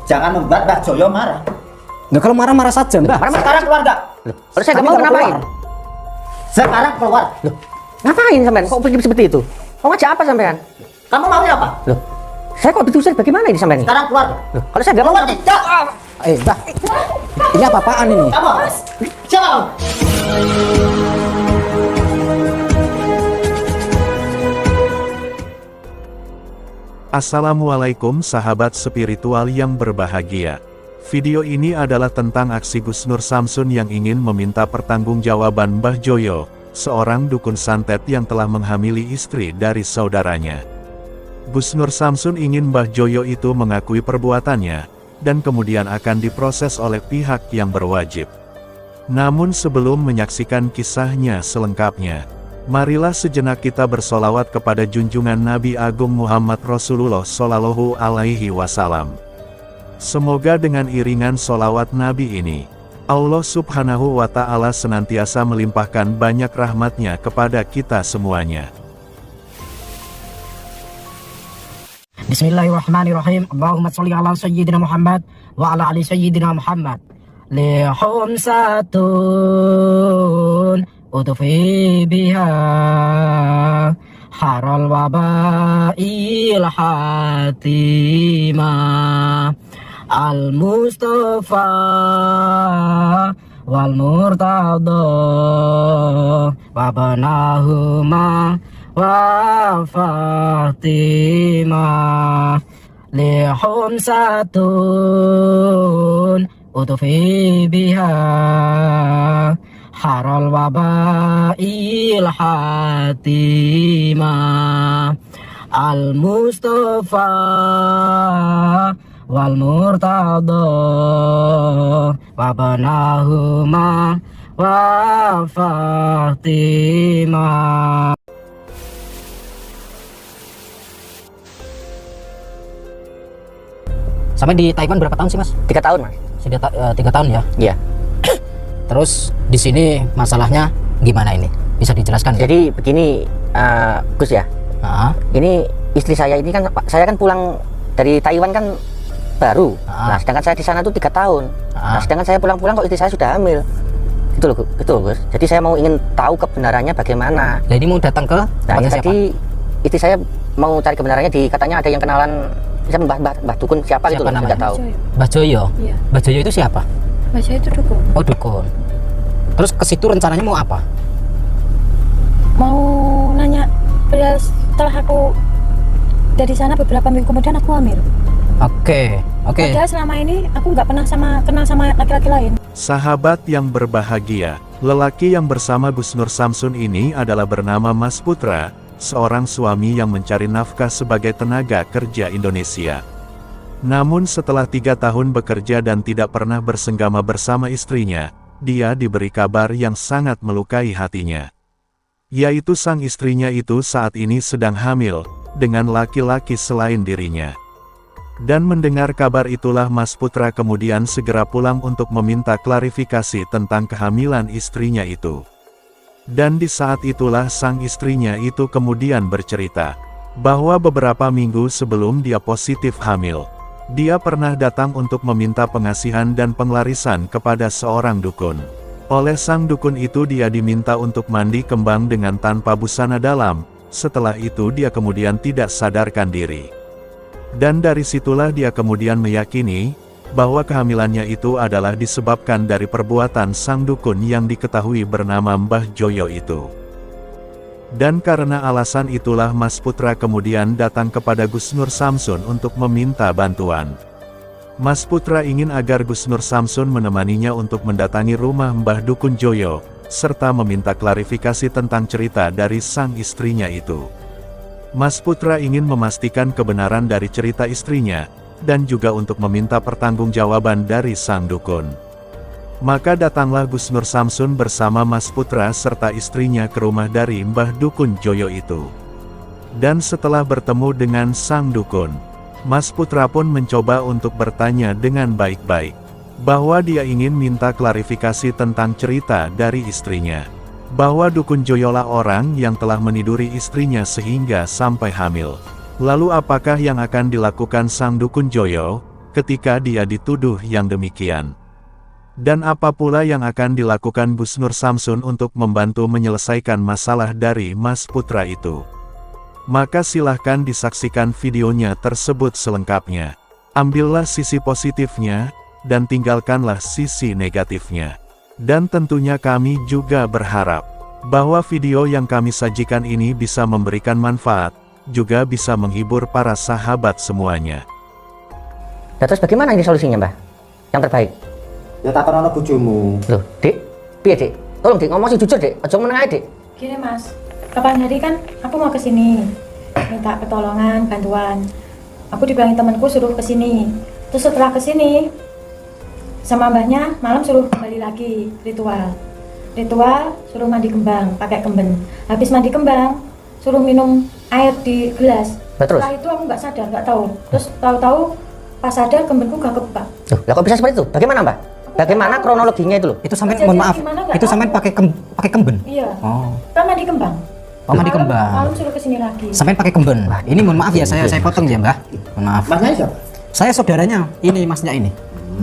Jangan membuat Mbah Joyo marah. Nah, kalau marah-marah saja, Mbah. Sekarang keluar nggak? Kalau saya nggak mau ngapain? Sekarang keluar. Loh, ngapain sampean? Kok pergi seperti itu? Kok ngajak apa sampean? Kamu maunya apa? Loh, saya kok diusir bagaimana ini sampean? Sekarang keluar. Loh, kalau saya nggak mau Keluar tidak. Mbah. Ini apa-apaan ini? Kamu. Siapa kamu? Assalamualaikum sahabat spiritual yang berbahagia. Video ini adalah tentang aksi Gus Nur Samsun yang ingin meminta pertanggungjawaban Mbah Joyo, seorang dukun santet yang telah menghamili istri dari saudaranya. Gus Nur Samsun ingin Mbah Joyo itu mengakui perbuatannya, dan kemudian akan diproses oleh pihak yang berwajib. Namun sebelum menyaksikan kisahnya selengkapnya, marilah sejenak kita bersolawat kepada junjungan Nabi Agung Muhammad Rasulullah Shallallahu Alaihi Wasallam. Semoga dengan iringan solawat Nabi ini, Allah Subhanahu wa Ta'ala senantiasa melimpahkan banyak rahmatnya kepada kita semuanya. Bismillahirrahmanirrahim. Allahumma sholli ala sayyidina Muhammad wa ala ali sayyidina Muhammad. Lihum satun utufi biha haral wabail hatimah al-Mustafa wal Murtada wa banahuma wa Fatimah lihum satun utufi biha haral wabail hatimah al-Mustafa wal Murtada wa banahuma wa Fatimah. Sampai di Taiwan berapa tahun sih, Mas? 3 tahun, Mas. Sudah 3 tahun ya? Iya. Terus di sini masalahnya gimana ini? Bisa dijelaskan? Jadi begini, Gus ya. Ini istri saya ini kan, saya kan pulang dari Taiwan kan baru. Nah, sedangkan saya di sana tuh 3 tahun. Nah, sedangkan saya pulang-pulang kok istri saya sudah hamil. Itu loh, Gus. Jadi saya mau ingin tahu kebenarannya bagaimana. Nah, ini mau datang ke Nah, tempatnya tadi istri saya mau cari kebenarannya, katanya ada yang kenalan, bisa Mbah Dukun siapa gitu loh, namanya? tidak tahu. Mbah Joyo. Iya. Mbah Joyo itu siapa? Mbah Joyo itu dukun. Oh, dukun. Terus ke situ rencananya mau apa? Mau nanya, setelah aku dari sana beberapa minggu kemudian aku hamil. Oke. Padahal selama ini aku nggak pernah kenal sama laki-laki lain. Sahabat yang berbahagia, lelaki yang bersama Gus Nur Samsun ini adalah bernama Mas Putra, seorang suami yang mencari nafkah sebagai tenaga kerja Indonesia. Namun setelah 3 tahun bekerja dan tidak pernah bersenggama bersama istrinya, dia diberi kabar yang sangat melukai hatinya. Yaitu sang istrinya itu saat ini sedang hamil, dengan laki-laki selain dirinya. Dan mendengar kabar itulah Mas Putra kemudian segera pulang untuk meminta klarifikasi tentang kehamilan istrinya itu. Dan di saat itulah sang istrinya itu kemudian bercerita, bahwa beberapa minggu sebelum dia positif hamil, dia pernah datang untuk meminta pengasihan dan penglarisan kepada seorang dukun. Oleh sang dukun itu dia diminta untuk mandi kembang dengan tanpa busana dalam, setelah itu dia kemudian tidak sadarkan diri. Dan dari situlah dia kemudian meyakini, bahwa kehamilannya itu adalah disebabkan dari perbuatan sang dukun yang diketahui bernama Mbah Joyo itu. Dan karena alasan itulah Mas Putra kemudian datang kepada Gus Nur Samsun untuk meminta bantuan. Mas Putra ingin agar Gus Nur Samsun menemaninya untuk mendatangi rumah Mbah Dukun Joyo, serta meminta klarifikasi tentang cerita dari sang istrinya itu. Mas Putra ingin memastikan kebenaran dari cerita istrinya, dan juga untuk meminta pertanggungjawaban dari sang dukun. Maka datanglah Gus Nur Samsun bersama Mas Putra serta istrinya ke rumah dari Mbah Dukun Joyo itu. Dan setelah bertemu dengan sang dukun, Mas Putra pun mencoba untuk bertanya dengan baik-baik, bahwa dia ingin minta klarifikasi tentang cerita dari istrinya. Bahwa Dukun Joyolah orang yang telah meniduri istrinya sehingga sampai hamil. Lalu apakah yang akan dilakukan sang Dukun Joyo, ketika dia dituduh yang demikian. Dan apa pula yang akan dilakukan Bu Nur Samsun untuk membantu menyelesaikan masalah dari Mas Putra itu? Maka silahkan disaksikan videonya tersebut selengkapnya. Ambillah sisi positifnya, dan tinggalkanlah sisi negatifnya. Dan tentunya kami juga berharap bahwa video yang kami sajikan ini bisa memberikan manfaat, juga bisa menghibur para sahabat semuanya. Nah, terus bagaimana ini solusinya, Mbah? Yang terbaik? Ya takon ana bojomu. Loh, Dik, piye, Dik? Tolong, Dik, ngomong sih jujur, Dik. Aja meneng ae, Dik. Gini Mas, kapan hari kan aku mau ke sini minta pertolongan, bantuan. Aku dibilangin temanku suruh ke sini. Terus setelah ke sini sama mbahnya malam suruh kembali lagi ritual. Ritual suruh mandi kembang pakai kemben. Habis mandi kembang suruh minum air di gelas. Terus? Setelah itu aku nggak sadar, nggak tahu. Terus tahu-tahu pas sadar kembenku gak kebuka. Loh, lah kok bisa seperti itu? Bagaimana, Mbak? Bagaimana kronologinya itu loh? Itu sampean Kejadian mohon maaf. gimana nggak Itu tahu. sampean pakai kemben. Iya. Oh. Kan mandi kembang. Oh, mandi kembang. Malam suruh ke sini lagi. Sampean pakai kemben. Ini mohon maaf ya, saya potong ya, Mbah. Mohon maaf. Masnya siapa? Saya saudaranya. Ini masnya ini.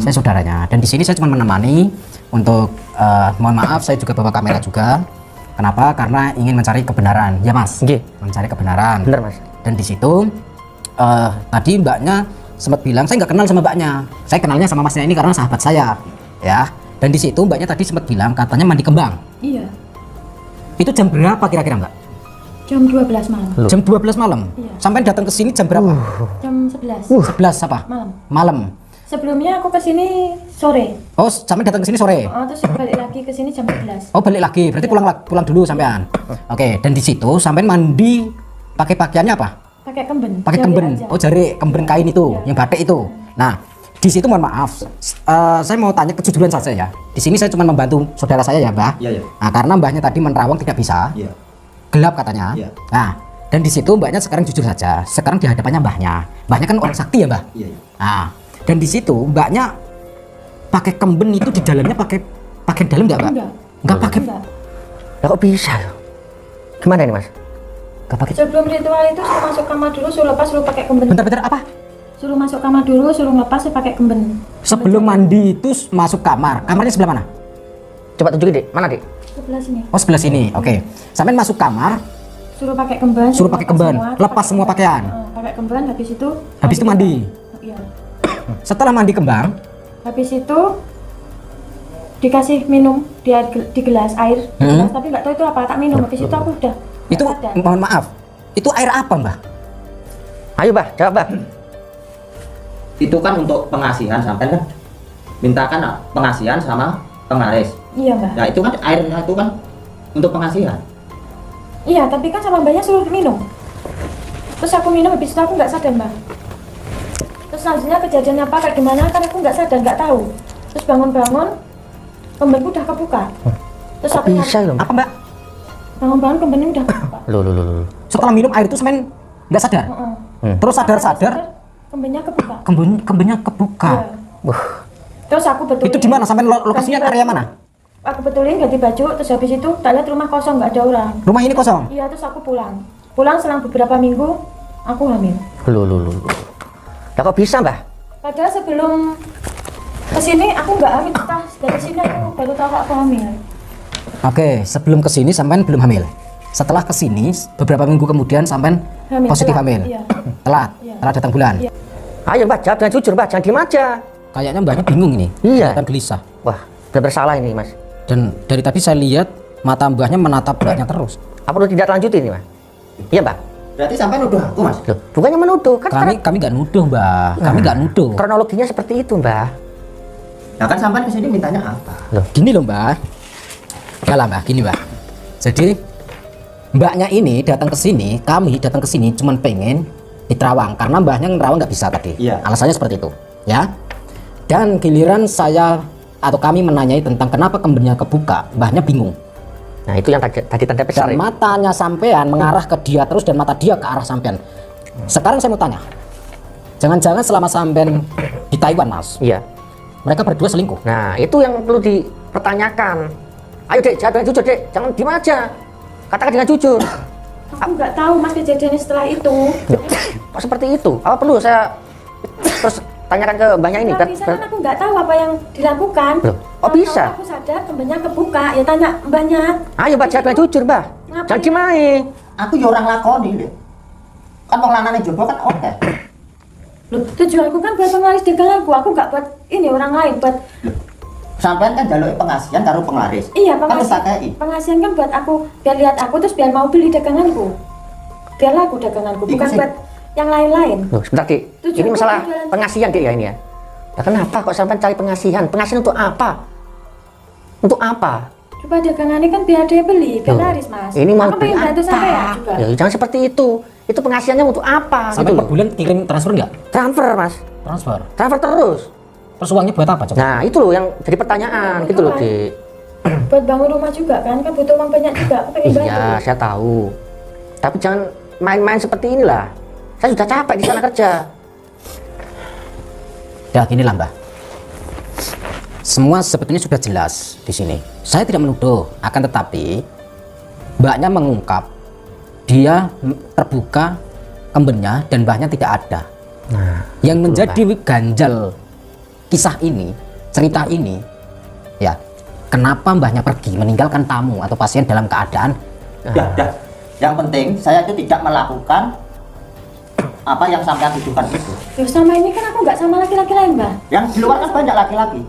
Saya saudaranya. Dan di sini saya cuma menemani untuk mohon maaf, saya juga bawa kamera juga. Kenapa? Karena ingin mencari kebenaran. Ya, Mas. Nggih. Mencari kebenaran. Bener, Mas. Dan di situ tadi mbaknya sempat bilang saya nggak kenal sama mbaknya. Saya kenalnya sama masnya ini karena sahabat saya, ya. Dan di situ mbaknya tadi sempat bilang katanya mandi kembang. Iya. Itu jam berapa kira-kira, Mbak? Jam 12 malam. Loh. Jam 12 malam. Iya. Sampai datang ke sini jam berapa? Jam 11 11 apa? malam. Malam. Sebelumnya aku ke sini sore. Oh, sampai datang ke sini sore. Oh, terus balik lagi ke sini jam 11. Oh, balik lagi. Berarti pulang dulu sampean. Oke, dan di situ sampean mandi pakai pakaiannya apa? Pakai kemben. Pakai Jari kemben. aja. Oh, jari kemben kain itu, Iya. yang batik itu. Nah, di situ mohon maaf. Saya mau tanya kejujuran saja ya. Di sini saya cuma membantu saudara saya ya, Mbah. Iya, iya. Nah, karena mbahnya tadi menerawang tidak bisa. Iya. Gelap katanya. Iya. Nah, dan di situ mbaknya sekarang jujur saja. Sekarang di hadapannya mbahnya. Mbahnya kan orang sakti ya, Mbah. Iya, iya. Nah, dan di situ mbaknya pakai kemben itu di dalamnya pakai dalam nggak, Mbak? Enggak. Nggak pakai. Enggak. Lah kok bisa? Gimana ini, Mas? Nggak pakai. Sebelum ritual itu suruh masuk kamar dulu, suruh lepas, suruh pakai kemben. Bentar apa? Suruh masuk kamar dulu, suruh ngelepas, suruh pakai kemben. Sebelum mandi itu masuk kamar. Kamarnya sebelah mana? Coba tunjukin, Dik. Mana, Dik? Sebelah sini. Oh, sebelah sini. Oke. Sampai masuk kamar, Suruh pakai kemben. suruh pakai kemben, lepas semua pakaian. Pakai kemben, habis itu. Habis itu mandi. Iya. Setelah mandi kembang, Habis itu dikasih minum di gelas air, di gelas, tapi nggak tahu itu apa, tak minum. Habis itu aku udah itu nggak sadar. mohon maaf. Itu air apa, Mbah? Ayo, Mbah, jawab, Mbah. Itu kan untuk pengasihan sampai kan mintakan pengasihan sama pengaris. Iya mbak. Nah itu kan airnya itu kan untuk pengasihan. Iya, tapi kan sama mbaknya suruh minum. Terus aku minum, habis itu aku nggak sadar mbak. Terus selanjutnya kejadian apa kayak gimana kan aku nggak sadar, nggak tahu. Terus bangun-bangun kembenku udah kebuka. Terus aku Bisa loh. Apa, Mbak? bangun-bangun kembennya udah kebuka. Loh. Setelah minum air itu semen nggak sadar. Heeh. Terus sadar-sadar kembennya kebuka. kembennya kebuka. Iya. Terus aku betulin. Itu di mana? Sampai lokasinya ganti area baju. mana? Aku betulin ganti baju, terus habis itu tak lihat rumah kosong, nggak ada orang. Rumah ini kosong. Iya, terus aku pulang. Pulang selang beberapa minggu aku hamil. Loh. Lah kok bisa, Mbah? Padahal sebelum kesini aku nggak hamil, dari sini aku baru tahu aku hamil. Oke, sebelum ke sini sampean belum hamil. Setelah ke sini beberapa minggu kemudian sampean Hamil, positif telat. hamil. Iya. Telat. Iya. Telat datang bulan. Iya. Ayo, Mbah, jawab dengan jujur, Mbah. Jangan diem aja. Kayaknya mbaknya bingung ini. Iya. Dan gelisah. Wah, benar salah ini, Mas. Dan dari tadi saya lihat mata mbahnya menatap mbaknya terus. Apa perlu tidak lanjutin ini, Mas? Iya, Mbah. Berarti sampai nuduh aku mas. Loh, bukannya menuduh, kan Kami nggak nuduh, Mbak. Kami nggak nuduh. kronologinya seperti itu, Mbah. Nah kan sampai kesini mintanya apa? Gini loh, Mbak. Yalah, Mbak, gini, Mbak. Jadi mbaknya ini datang ke sini, kami datang ke sini cuman pengen diterawang karena mbahnya nerawang nggak bisa tadi. Iya. Alasannya seperti itu, ya. Dan giliran saya atau kami menanyai tentang kenapa kembennya kebuka, mbahnya bingung. Nah, itu yang tadi tanda besar. Dan matanya sampean mengarah ke dia terus dan mata dia ke arah sampean. Sekarang saya mau tanya. Jangan-jangan selama sampean di Taiwan, Mas, Iya. mereka berdua selingkuh. Nah, itu yang perlu dipertanyakan. Ayo, Dek, jawab dengan jujur, Dek. Jangan diem aja. Katakan dengan jujur. Aku nggak tahu mas kejadiannya setelah itu. Kok seperti itu? Apa perlu saya terus tanyakan ke mbahnya ini. Kalau bisa kan aku nggak tahu apa yang dilakukan. Loh, oh Kalau bisa? aku sadar kembennya kebuka, ya tanya mbahnya. Ayo mbak, jawab yang jujur mbak. Ngapain? Jangan gimana? Aku ya orang lakoni deh. Kan wong lanane jowo kan oke. Loh, tujuanku kan buat penglaris daganganku. Aku nggak buat ini orang lain, buat Sampean kan jaluke pengasihan karo penglaris. iya Kan wis tak kei. pengasihan kan buat aku biar lihat aku terus biar mau beli daganganku. Biar laku daganganku, bukan sih. buat yang lain-lain. Loh, sebentar Ki. Tujuan Ini masalah jualan- pengasihan Ki ya ini ya. Nah, kenapa kok sampai cari pengasihan? Pengasihan untuk apa? Untuk apa? Coba dagangannya kan biar dia beli, biar Loh, laris mas. ini mau aku pengen beli bantu sampai ya apa? juga. Ya, jangan seperti itu. Itu pengasihannya untuk apa? Sampai gitu per loh. bulan kirim transfer nggak? Transfer mas. Transfer. Transfer terus. Terus uangnya buat apa coba? Nah itu loh yang jadi pertanyaan gitu loh Ki. Buat bangun rumah juga kan butuh uang banyak juga. Aku pengen bantu. Iya saya tahu. Tapi jangan main-main seperti inilah. Saya sudah capek di sana kerja. Ya gini lah Mbah. Semua sebetulnya sudah jelas di sini. Saya tidak menuduh, akan tetapi mbaknya mengungkap dia terbuka kembennya dan mbahnya tidak ada. Nah, Yang menjadi ganjal kisah ini, cerita ini, ya kenapa mbahnya pergi meninggalkan tamu atau pasien dalam keadaan Ya. Yang penting saya itu tidak melakukan apa yang sampean tuduhkan itu. Loh, sama ini kan aku nggak sama laki-laki lain mbak. Yang di luar kan banyak laki-laki.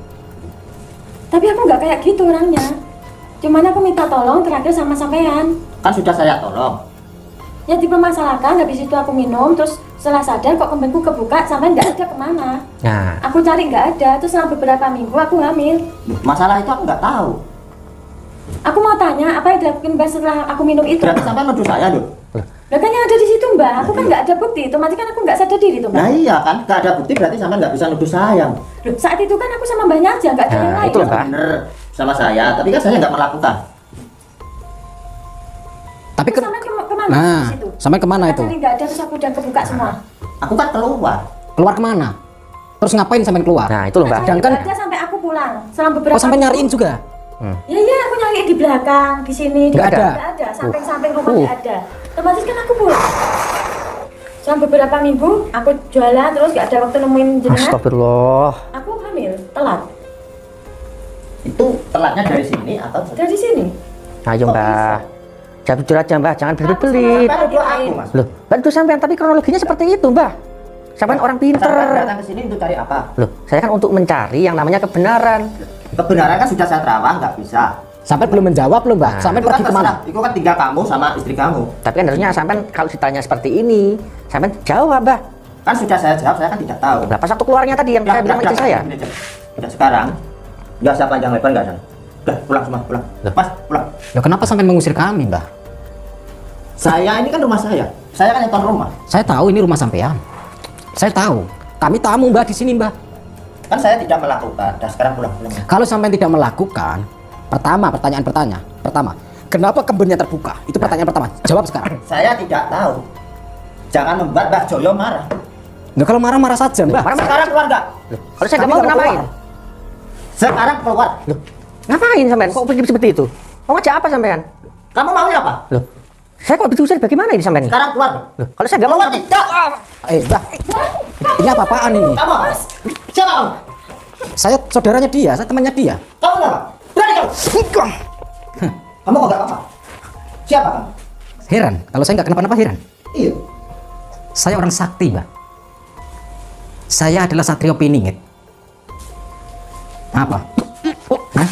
Tapi aku nggak kayak gitu orangnya. Cuman aku minta tolong terakhir sama sampean. Kan sudah saya tolong. Ya dipermasalahkan, habis itu aku minum, terus setelah sadar kok kembenku kebuka, sampean nggak ada kemana. nah, Aku cari nggak ada, terus selang beberapa minggu aku hamil. Masalah itu aku nggak tahu. Aku mau tanya apa yang dilakukan mbak setelah aku minum itu. Berarti sampean nuduh saya loh. Lah kan yang ada di situ mbak, aku kan nggak ada bukti, otomatis kan aku nggak sadar diri tuh mbak. Nah iya kan, nggak ada bukti berarti sampean nggak bisa nuduh saya. Loh, saat itu kan aku sama mbaknya aja, nggak ada yang Nah, lain. itu loh, Mbak. Bener sama saya, tapi kan saya nggak melakukan. tapi Terus sampean kemana nah, di situ? sampai kemana itu? Cari nggak ada, terus aku udah kebuka semua. Aku kan keluar. Keluar kemana? Terus ngapain sampai keluar? nah itu loh mbak. Cari Sedangkan- nggak ada sampai aku pulang, selang beberapa Oh sampai minggu. nyariin juga? Ya iya, aku nyari di belakang, di sini, di Nggak ada? Nggak ada, samping-samping rumah nggak ada. Otomatis kan aku pulang. Selama beberapa minggu, aku jualan terus nggak ada waktu nemuin jenengan. Astagfirullah. Aku hamil, telat. Itu telatnya dari sini atau Dari sini. Ayo mbak. Jawab jujur aja mbak, jangan berbelit-belit. sampean nuduh aku, Mas? Loh, bantu sampean tapi kronologinya seperti itu mbak. Sampean orang Sampean pinter. datang ke sini untuk cari apa? Loh, saya kan untuk mencari yang namanya kebenaran. Kebenaran kan sudah saya terawang, nggak bisa. Sampai belum menjawab loh Mbak. Nah. Sampai Itu kan pergi kemana? terserah. Itu kan tinggal kamu sama istri kamu. Tapi kan harusnya sampean kalau ditanya seperti ini, sampean jawab mbak. Kan sudah saya jawab, saya kan tidak tahu. Nah pas waktu keluarnya tadi yang saya bilang sama istri saya. Udah sekarang, nggak usah panjang lebar nggak sana. Udah pulang semua, pulang. Mas, pulang. Loh, kenapa sampai mengusir kami Mbak? Saya ini kan rumah saya. Saya kan yang tuan rumah. Saya tahu ini rumah sampean. Saya tahu. Kami tamu Mbak di sini Mbak. Kan saya tidak melakukan. Dah sekarang pulang. Pulang. Kalau sampean tidak melakukan, pertama, kenapa kembennya terbuka? Itu pertanyaan pertama. Jawab sekarang. Saya tidak tahu. Jangan membuat Mbak Joyo marah. Loh, kalau marah-marah saja Mbak. Sekarang keluar nggak? Kalau saya nggak Tapi mau kalau ngapain? keluar. Sekarang keluar. Loh, ngapain sampean? Kok pergi seperti itu? Mau ngajak apa sampean? Kamu maunya apa? Loh, saya kok diusir bagaimana ini sampean? Sekarang keluar. Loh, kalau saya nggak mau Keluar tidak. Mbak. Ini apa-apaan ini? Kamu apa? Siapa kamu? Saya saudaranya dia, saya temannya dia. Kamu apa? Berani kamu? Kamu kok nggak apa-apa? Siapa kamu? Heran, kalau saya nggak kenapa-napa heran. Iya. Saya orang sakti Mbak. Saya adalah Satrio Piningit. Apa? Hah?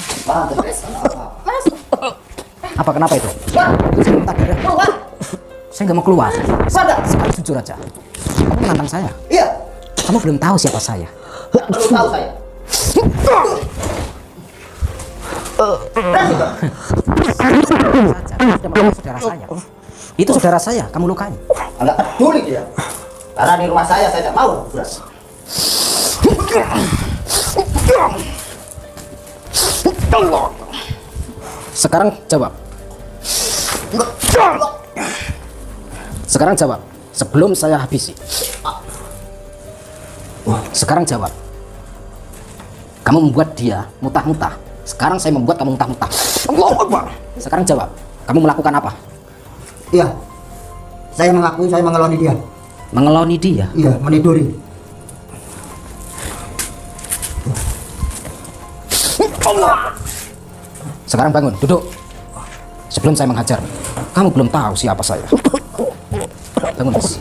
Apa kenapa itu? Saya minta darah. Saya nggak mau keluar. Sadar. Sekali jujur aja. Kamu menantang saya. Iya. Kamu belum tahu siapa saya. Belum tahu saya. Berani kamu? Saja. Sudah mengenai saudara saya. Itu saudara saya. Kamu lukai. Enggak peduli dia. Karena di rumah saya tidak mau. Sudah. Sekarang jawab. Sekarang jawab. Sebelum saya habisi. Sekarang jawab. Kamu membuat dia mutah-mutah. Sekarang saya membuat kamu mutah-mutah. Allahu Akbar. Sekarang jawab. Kamu melakukan apa? Iya. Saya mengakui saya mengeloni dia. Mengeloni dia. Iya, meniduri. Sekarang bangun, duduk. Sebelum saya menghajar, kamu belum tahu siapa saya. Bangun, Mas.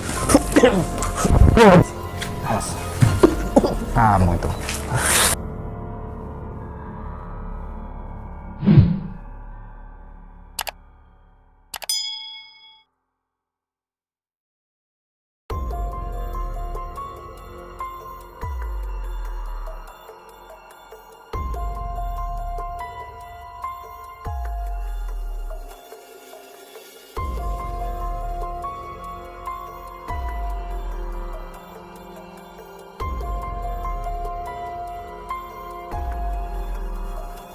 Awas. Kamu itu.